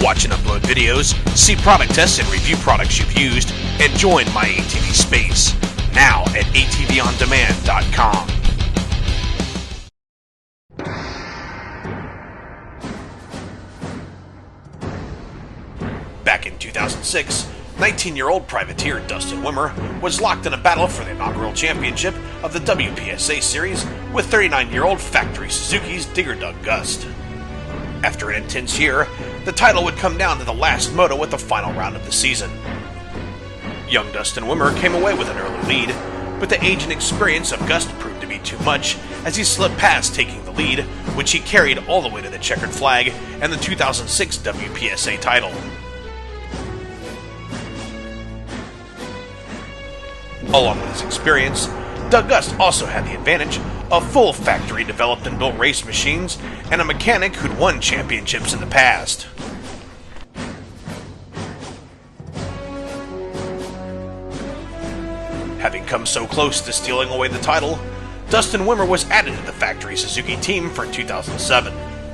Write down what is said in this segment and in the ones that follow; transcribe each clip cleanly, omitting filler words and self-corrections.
Watch and upload videos, see product tests and review products you've used, and join my ATV space. Now at ATVOnDemand.com. Back in 2006, 19-year-old privateer Dustin Wimmer was locked in a battle for the inaugural championship of the WPSA series with 39-year-old Factory Suzuki's Digger Doug Gust. After an intense year, the title would come down to the last moto at the final round of the season. Young Dustin Wimmer came away with an early lead, but the age and experience of Gust proved to be too much as he slipped past taking the lead, which he carried all the way to the checkered flag and the 2006 WPSA title. Along with his experience, Doug Gust also had the advantage of full factory-developed and built race machines and a mechanic who'd won championships in the past. Having come so close to stealing away the title, Dustin Wimmer was added to the Factory Suzuki team for 2007.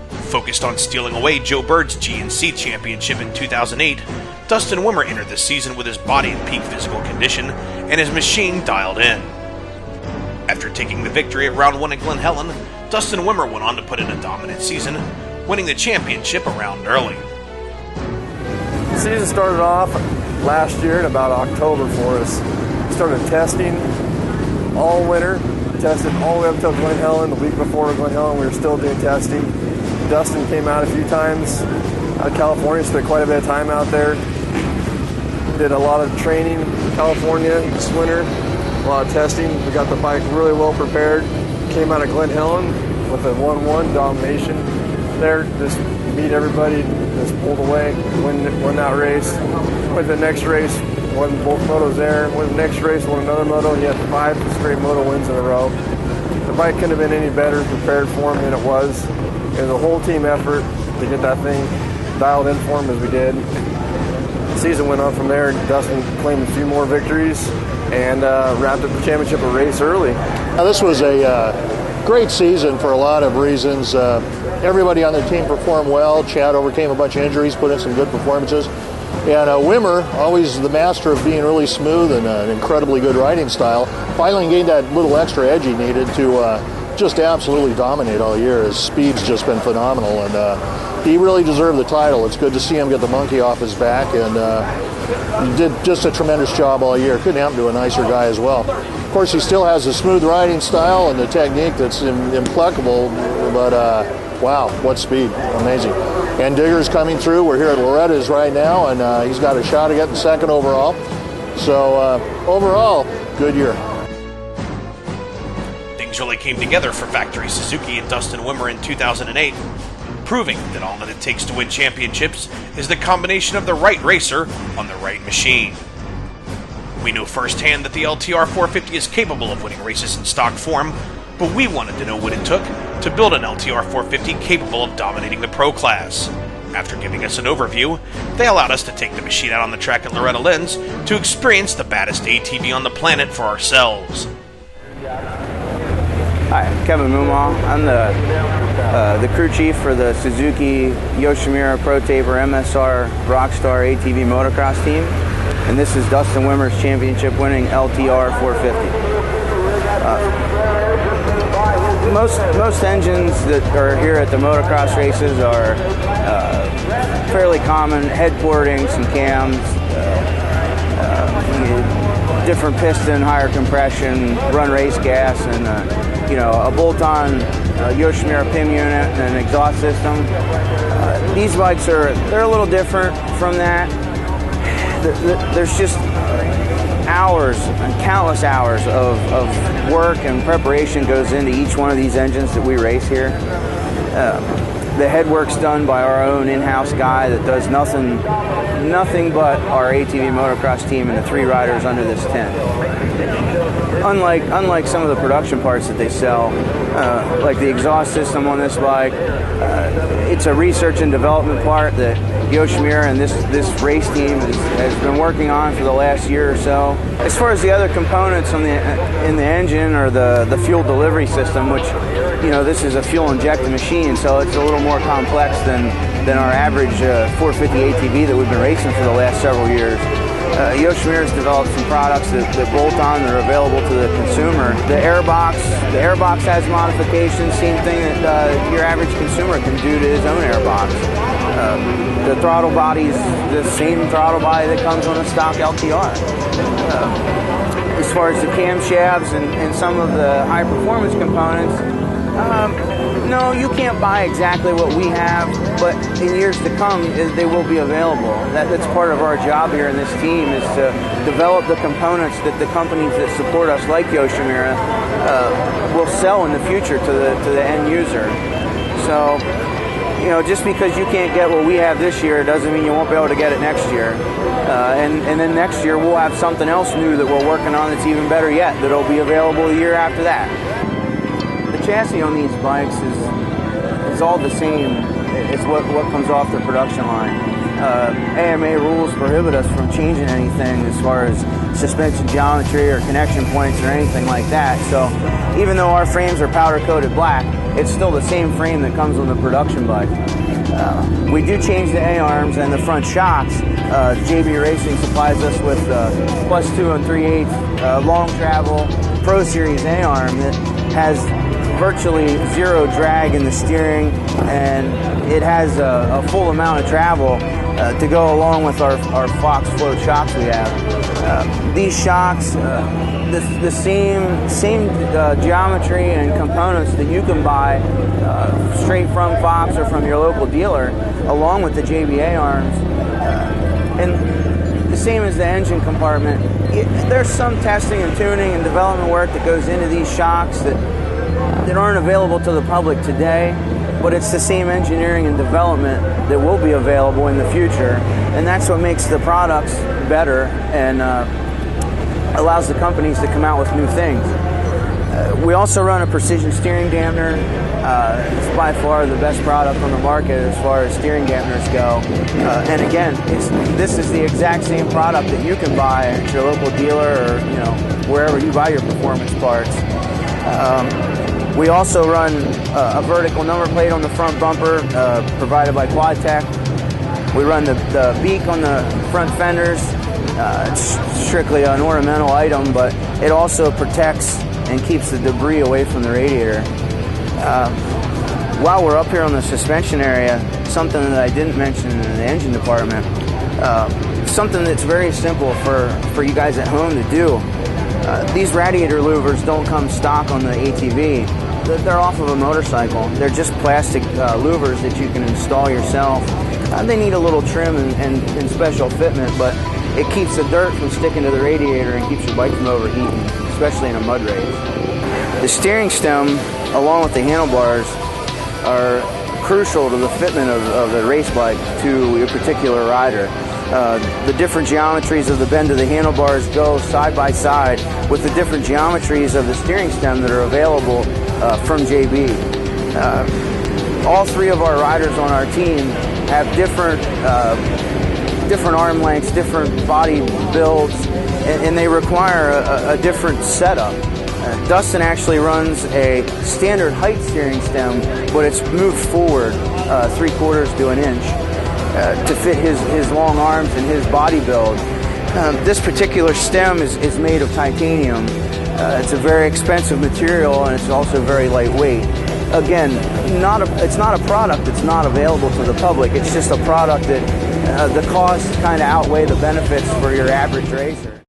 Focused on stealing away Joe Bird's GNC championship in 2008, Dustin Wimmer entered the season with his body in peak physical condition and his machine dialed in. After taking the victory at round 1 at Glen Helen, Dustin Wimmer went on to put in a dominant season, winning the championship a round early. The season started off last year in about October for us. We started testing all winter, tested all the way up until Glen Helen. The week before Glen Helen, we were still doing testing. Dustin came out a few times out of California, spent quite a bit of time out there. Did a lot of training in California this winter, a lot of testing. We got the bike really well prepared. Came out of Glen Helen with a 1-1 domination there. Just beat everybody, just pulled away, won that race. Went to the next race, won both motos there. Went to the next race, won another moto. He had 5 straight moto wins in a row. The bike couldn't have been any better prepared for him than it was. It was a whole team effort to get that thing dialed in for him as we did. The season went on from there. Dustin claimed a few more victories and wrapped up the championship a race early. Now, this was a great season for a lot of reasons. Everybody on the team performed well. Chad overcame a bunch of injuries, put in some good performances. And Wimmer, always the master of being really smooth and an incredibly good riding style, finally gained that little extra edge he needed to just absolutely dominate all year. His speed's just been phenomenal, and he really deserved the title. It's good to see him get the monkey off his back, and he did just a tremendous job all year. Couldn't happen to a nicer guy as well. Of course, he still has the smooth riding style and the technique that's impeccable, but wow, what speed. Amazing. And Digger's coming through. We're here at Loretta's right now, and he's got a shot at getting second overall. So overall, good year. Things really came together for Factory Suzuki and Dustin Wimmer in 2008, proving that all that it takes to win championships is the combination of the right racer on the right machine. We know firsthand that the LTR450 is capable of winning races in stock form, but we wanted to know what it took to build an LTR450 capable of dominating the pro class. After giving us an overview, they allowed us to take the machine out on the track at Loretta Lynn's to experience the baddest ATV on the planet for ourselves. Hi, I'm Kevin Mumal. I'm the crew chief for the Suzuki Yoshimura Pro Taper MSR Rockstar ATV Motocross team, and this is Dustin Wimmer's championship-winning LTR450. Most engines that are here at the motocross races are fairly common: head porting, some cams, different piston, higher compression, run race gas, and a bolt-on Yoshimura PIM unit and an exhaust system. These bikes they're a little different from that. There's just hours and countless hours of work and preparation goes into each one of these engines that we race here. The head work's done by our own in-house guy that does nothing but our ATV motocross team and the 3 riders under this tent. Unlike some of the production parts that they sell, like the exhaust system on this bike, it's a research and development part that Yoshimura and this race team has been working on for the last year or so. As far as the other components in the engine or the fuel delivery system, which this is a fuel-injected machine, so it's a little more complex than our average 450 ATV that we've been racing for the last several years. Yoshimura has developed some products that bolt on, that are available to the consumer. The airbox has modifications, same thing that your average consumer can do to his own airbox. The throttle body's the same throttle body that comes on a stock LTR. As far as the camshafts and some of the high-performance components, no, you can't buy exactly what we have, but in years to come, they will be available. That's part of our job here in this team, is to develop the components that the companies that support us, like Yoshimura, will sell in the future to the end user. So, just because you can't get what we have this year doesn't mean you won't be able to get it next year. And then next year we'll have something else new that we're working on that's even better yet, that'll be available the year after that. The chassis on these bikes is all the same. It's what comes off the production line. AMA rules prohibit us from changing anything as far as suspension geometry or connection points or anything like that. So even though our frames are powder coated black, it's still the same frame that comes on the production bike. We do change the A-arms and the front shocks. JB Racing supplies us with +2 3/8 long travel Pro Series A-arm that has virtually zero drag in the steering, and it has a full amount of travel to go along with our Fox float shocks we have. These shocks, the same geometry and components that you can buy straight from Fox or from your local dealer, along with the JBA arms, and the same as the engine compartment. There's some testing and tuning and development work that goes into these shocks that aren't available to the public today, but it's the same engineering and development that will be available in the future, and that's what makes the products better and allows the companies to come out with new things. We also run a precision steering dampener. It's by far the best product on the market as far as steering dampeners go. And again, this is the exact same product that you can buy at your local dealer or wherever you buy your performance parts. We also run a vertical number plate on the front bumper provided by Quadtech. We run the beak on the front fenders. It's strictly an ornamental item, but it also protects and keeps the debris away from the radiator. While we're up here on the suspension area, something that I didn't mention in the engine department, something that's very simple for you guys at home to do. These radiator louvers don't come stock on the ATV. They're off of a motorcycle. They're just plastic louvers that you can install yourself. They need a little trim and special fitment, but it keeps the dirt from sticking to the radiator and keeps your bike from overheating, especially in a mud race. The steering stem, along with the handlebars, are crucial to the fitment of the race bike to your particular rider. The different geometries of the bend of the handlebars go side by side with the different geometries of the steering stem that are available from JB. All three of our riders on our team have different arm lengths, different body builds, and they require a different setup. Dustin actually runs a standard height steering stem, but it's moved forward 3/4 to an inch to fit his long arms and his body build. This particular stem is made of titanium. It's a very expensive material, and it's also very lightweight. Again, it's not a product that's not available to the public. It's just a product that the costs kind of outweigh the benefits for your average racer.